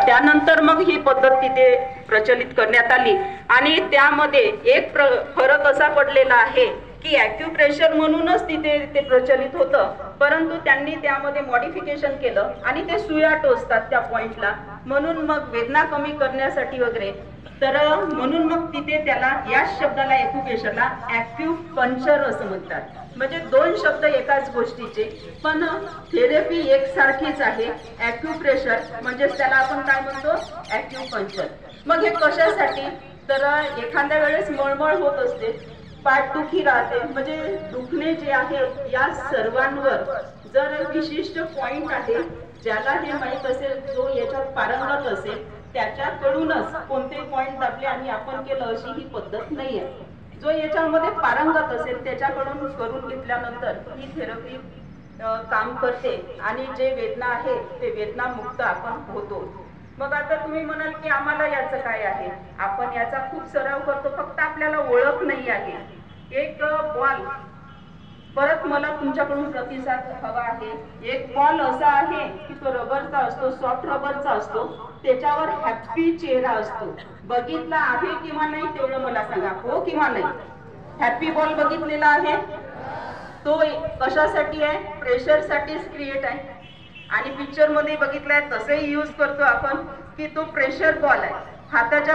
त्यानंतर मग ही पद्धत तिथे प्रचलित करण्यात आली आणि त्यामध्ये एक फरक असा पडलेला आहे की ॲक्युप्रेशर म्हणूनच तिथे ते प्रचलित होतं, परंतु त्यांनी त्यामध्ये मॉडिफिकेशन केलं आणि ते सुया टोचतात त्या पॉइंटला, म्हणून मग वेदना कमी करण्यासाठी वगैरे, तर म्हणून मग तिथे त्याला या शब्दाला ॲक्युप्रेशरला ॲक्युपंक्चर असं म्हणतात. म्हणजे दोन शब्द एकाच गोष्टीचे, पण थेरपी एकसारखीच आहे. ॲक्युप्रेशर म्हणजेच त्याला आपण काय म्हणतो, ॲक्युपंक्चर. मग हे कशासाठी, तर एखाद्या वेळेस मळमळ होत असते, पाठदुखी राहते, म्हणजे दुखणे जे आहे या सर्वांवर जर विशिष्ट पॉइंट आहे ज्याला हे माहीत असेल, जो याच्यात पारंगत असेल, त्याच्याकडूनच कोणते पॉइंट दाबले आणि आपण केलं अशी ही पद्धत नाही आहे. जो याच्यामध्ये पारंगत असेल त्याच्याकडून करून घेतल्यानंतर ही थेरपी काम करते आणि जे वेदना आहे ते वेदना मुक्त आपण होतो. मग आता तुम्ही म्हणाल की आम्हाला याचं काय आहे, आपण याचा खूप सराव करतो, फक्त आपल्याला ओळख नाही आहे. एक बॉल, परत मला तुमच्याकडून प्रतिसाद हवा आहे. एक बॉल असा आहे की तो रबरचा असतो, सॉफ्ट रबरचा असतो, त्याच्यावर हॅपी चेहरा असतो. बघितला आहे किंवा नाही तेवढं मला सांगा, हो किंवा नाही. हॅपी बॉल बघितलेला आहे. तो कशासाठी आहे, प्रेशर साठीच क्रिएट आहे. आणि पिक्चर मध्ये बघितलाय तसंही यूज करतो आपण की तो प्रेशर बॉल आहे. हाताच्या